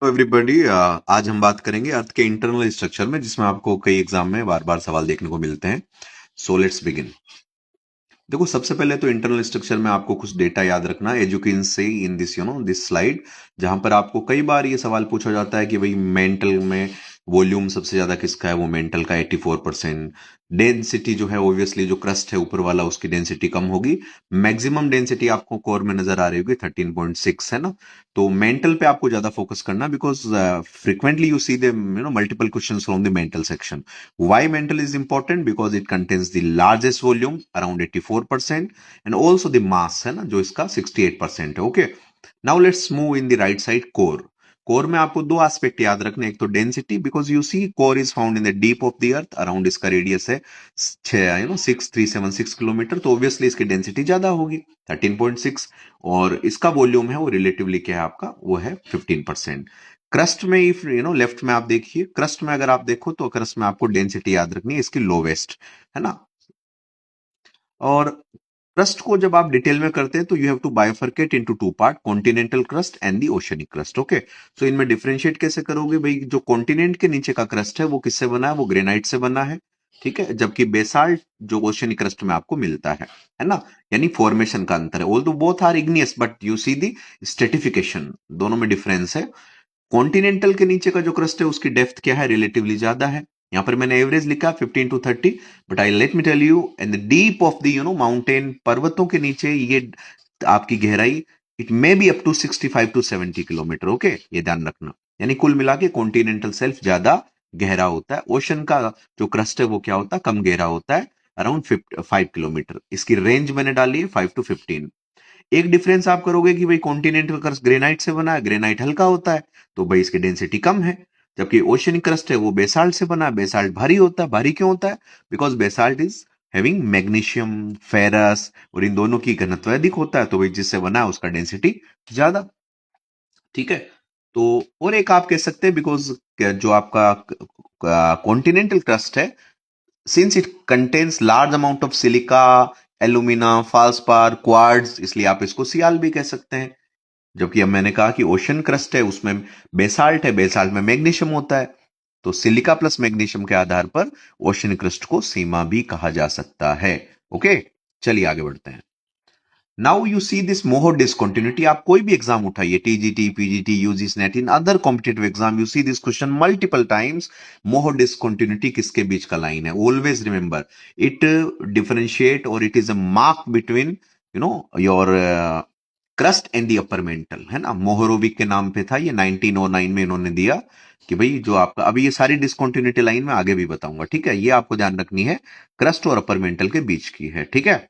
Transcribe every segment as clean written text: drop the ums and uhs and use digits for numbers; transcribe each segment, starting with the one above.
तो एवरीबॉडी आज हम बात करेंगे अर्थ के इंटरनल स्ट्रक्चर में, जिसमें आपको कई एग्जाम में बार बार सवाल देखने को मिलते हैं। So let's begin. देखो, सबसे पहले तो इंटरनल स्ट्रक्चर में आपको कुछ डेटा याद रखना है। As you can see in this this slide, जहां पर आपको कई बार ये सवाल पूछा जाता है कि भाई मेंटल में वॉल्यूम सबसे ज्यादा किसका है। वो मेंटल का 84%। डेंसिटी जो है, ऑब्वियसली जो क्रस्ट है ऊपर वाला, उसकी डेंसिटी कम होगी। मैक्सिमम डेंसिटी आपको कोर में नजर आ रही होगी, 13.6 है ना। तो मेंटल पे आपको ज्यादा फोकस करना, because frequently you see the multiple questions from the mental section. Why mental is important? Because it contains the largest volume around 84% and also the mass है ना, जो इसका 68% है। Okay, now let's move in the right side. Core. Core में आपको दो aspect याद रखने, एक तो density, because you see core is found in the deep of the earth. Around इसका रेडियस है 6376 किलोमीटर, तो ऑब्वियसली इसकी डेंसिटी ज्यादा होगी 13.6। और इसका वॉल्यूम है वो रिलेटिवली क्या है आपका, वो है 15%। क्रस्ट में इफ लेफ्ट में आप देखिए, क्रस्ट में अगर आप देखो तो क्रस्ट में आपको डेंसिटी याद रखनी है इसकी लोवेस्ट, है ना। और क्रस्ट को जब आप डिटेल में करते हैं तो you have to bifurcate into two part, continental crust and the oceanic crust. Okay, so इनमें डिफरेंशिएट कैसे करोगे भाई। जो कॉन्टिनेंट के नीचे का क्रस्ट है वो किससे बना है, वो ग्रेनाइट से बना है। ठीक है, जबकि बेसाल्ट जो ओशनिक क्रस्ट में आपको मिलता है ना। यानी फॉर्मेशन का अंतर है। Although both are igneous, but you see the stratification, दोनों में डिफरेंस है। कॉन्टिनेंटल के नीचे का जो क्रस्ट है उसकी डेप्थ क्या है, रिलेटिवली ज्यादा है। यहां पर मैंने एवरेज लिखा 15 to 30, but I let me tell you in the deep of the mountain, पर्वतों के नीचे ये आपकी गहराई it may be up to 65 to 70 kilometre. Okay, ये ध्यान रखना। यानी कुल मिला के कॉन्टिनेंटल सेल्फ ज्यादा गहरा होता है, ओशन का जो क्रस्ट है वो क्या होता है, कम गहरा होता है, अराउंड 5 किलोमीटर। इसकी रेंज मैंने डाली है 5 to 15। एक डिफरेंस आप करोगे कि भाई कॉन्टिनेंटल क्रस्ट ग्रेनाइट से बना है, ग्रेनाइट हल्का होता है तो भाई इसकी डेंसिटी कम है। जबकि ओशियनिक क्रस्ट है वो बेसाल्ट से बना है, बेसाल्ट भारी होता है। भारी क्यों होता है, because basalt is having magnesium, ferrous, और इन दोनों की घनत्व अधिक होता है, तो भाई जिससे बना है उसका डेंसिटी ज्यादा। ठीक है, तो और एक आप कह सकते हैं, बिकॉज जो आपका कॉन्टिनेंटल क्रस्ट है, since it contains large amount of silica, alumina, feldspar, quartz, इसलिए आप इसको सियाल भी कह सकते हैं। जबकि अब मैंने कहा कि ओशन क्रस्ट है, उसमें बेसाल्ट है, बेसाल्ट में मैग्नीशियम होता है, तो सिलिका प्लस मैग्नीशियम के आधार पर ओशन क्रस्ट को सीमा भी कहा जा सकता है। ओके, चलिए आगे बढ़ते हैं। नाउ यू सी दिस मोहर डिसकंटिन्यूटी। आप कोई भी एग्जाम उठाइए, TGT, PGT, UGC net, in other competitive exam, you see this question multiple times. मोहर डिसकंटिन्यूटी किसके बीच का लाइन है। ऑलवेज रिमेंबर, इट डिफरेंशिएट और it is a mark between your crust and the upper mantle, है ना। मोहरोविक के नाम पे था ये, 1909 में इन्होंने दिया कि भाई जो आपका, अभी ये सारी डिसकंटिन्यूटी लाइन में आगे भी बताऊंगा। ठीक है, ये आपको ध्यान रखनी है, क्रस्ट और अपर मेंटल के बीच की है। ठीक है,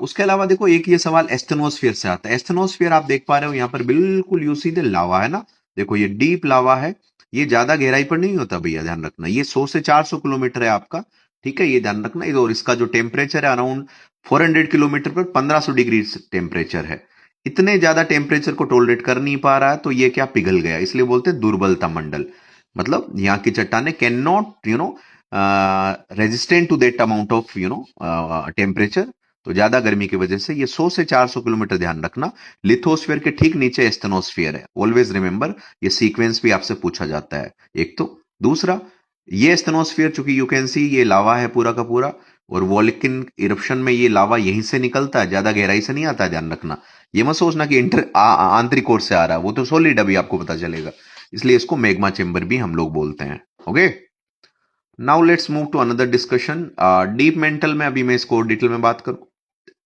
उसके अलावा देखो, एक ये सवाल एस्थेनोस्फीयर से आता है। एस्थेनोस्फीयर आप देख पा रहे हो यहाँ पर, बिल्कुल यू सीधे लावा है ना। देखो ये डीप लावा है, ये ज्यादा गहराई पर नहीं होता भैया, ध्यान रखना। ये 100 से 400 किलोमीटर है आपका। ठीक है, ये ध्यान रखना। और इसका जो टेम्परेचर है, अराउंड 400 किलोमीटर पर 1500 डिग्री टेम्परेचर है। इतने ज्यादा टेम्परेचर को टोलरेट कर नहीं पा रहा है, तो ये क्या, पिघल गया। इसलिए बोलते हैं दुर्बलता मंडल। मतलब यहाँ की चट्टाने can not resistant to that amount of temperature. तो ज्यादा गर्मी की वजह से ये 100 से 400 किलोमीटर, ध्यान रखना। लिथोस्फीयर के ठीक नीचे एस्थेनोस्फीयर है। ऑलवेज रिमेंबर, ये सीक्वेंस भी आपसे पूछा जाता है। एक तो दूसरा, ये एस्थेनोस्फीयर, चूंकि यू कैन सी ये लावा है पूरा का पूरा, और वॉल्केन इरप्शन में ये लावा यहीं से निकलता है, ज्यादा गहराई से नहीं आता है, ध्यान रखना। ये मत सोचना कि आंतरिक ओर से आ रहा है, वो तो सॉलिड अभी आपको पता चलेगा। इसलिए इसको मैग्मा चेंबर भी हम लोग बोलते हैं। Okay, now let's move to another discussion. Deep mantle में अभी मैं इसको डिटेल में बात करूं।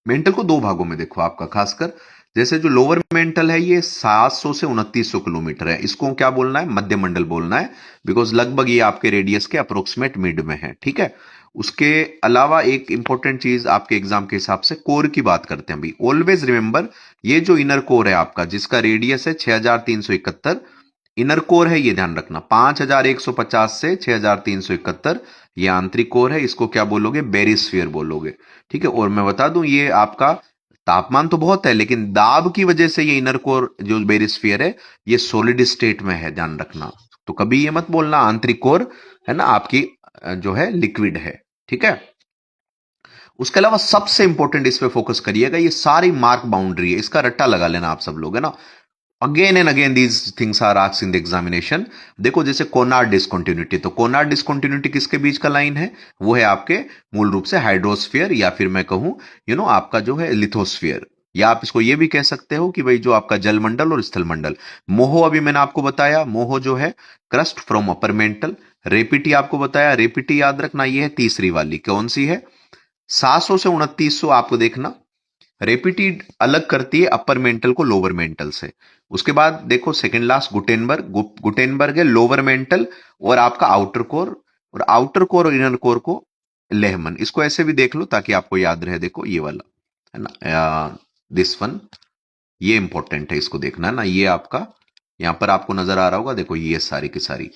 मेंटल को दो भागों में देखो आपका, खासकर जैसे जो लोअर मेंटल है ये 700 से 2900 किलोमीटर है, इसको क्या बोलना है, मध्य मंडल बोलना है। बिकॉज लगभग ये आपके रेडियस के अप्रोक्सीमेट मिड में है। ठीक है, उसके अलावा एक इंपॉर्टेंट चीज आपके एग्जाम के हिसाब से कोर की बात करते हैं भाई। ऑलवेज रिमेंबर, ये जो इनर कोर है आपका, जिसका रेडियस है 6371, इनर कोर है, ये ध्यान रखना। 5150 से 6371 ये आंतरिक कोर है। इसको क्या बोलोगे, बेरिस्फीयर बोलोगे। ठीक है, और मैं बता दूं, ये आपका तापमान तो बहुत है, लेकिन दाब की वजह से ये इनर कोर जो बेरिस्फीयर है, ये सॉलिड स्टेट में है, ध्यान रखना। तो कभी ये मत बोलना आंतरिक कोर है ना आपकी जो है लिक्विड है। ठीक है, उसके अलावा सबसे इंपॉर्टेंट इस पे फोकस करिएगा, ये सारी मार्क बाउंड्री है, इसका रट्टा लगा लेना आप सब लोग, है ना। Again and again these things are asked in the examination. देखो जैसे कोनार्ड डिस्कंटिन्यूटी, तो कोनार्ड डिस्कंटिन्यूटी किसके बीच का लाइन है? वो है आपके मूल रूप से हाइड्रोस्फीयर, या फिर मैं कहूं आपका जो है लिथोस्फीयर, या आप इसको ये भी कह सकते हो कि भाई जो आपका जलमंडल और स्थलमंडल। मोहो अभी मैंने आपको बताया, मोहो जो है क्रस्ट फ्रॉम अपर मेंटल। रेपिटी आपको बताया, रेपिटी याद रखना ये है तीसरी वाली, कौन सी है? 700 से 2900 आपको देखना। रेपिटीड अलग करती है अपर मेंटल को लोअर मेंटल से। उसके बाद देखो सेकंड लास्ट गुटेनबर्ग, गुटेनबर्ग है लोअर मेंटल और आपका आउटर कोर, और आउटर कोर और इनर कोर को लेहमन। इसको ऐसे भी देख लो ताकि आपको याद रहे, देखो ये वाला है ना, दिस वन, ये इंपॉर्टेंट है, इसको देखना है ना। ये आपका यहां पर आपको नजर आ रहा होगा, देखो ये सारी की सारी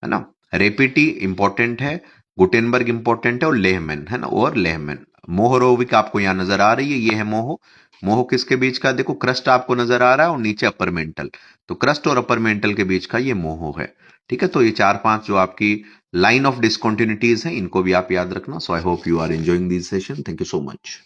है ना। रेपिटी इंपॉर्टेंट है, गुटेनबर्ग इंपॉर्टेंट है, और लेहमैन है ना, और लेहमैन। मोहरोविक आपको यहां नजर आ रही है, ये है मोहो। मोहो किसके बीच का? देखो क्रस्ट आपको नजर आ रहा है और नीचे अपर मेंटल, तो क्रस्ट और अपर मेंटल के बीच का ये मोहो है। ठीक है, तो ये 4-5 जो आपकी लाइन ऑफ डिसकंटिन्यूटीज हैं, इनको भी आप याद रखना। So I hope you are enjoying this session. Thank you so much.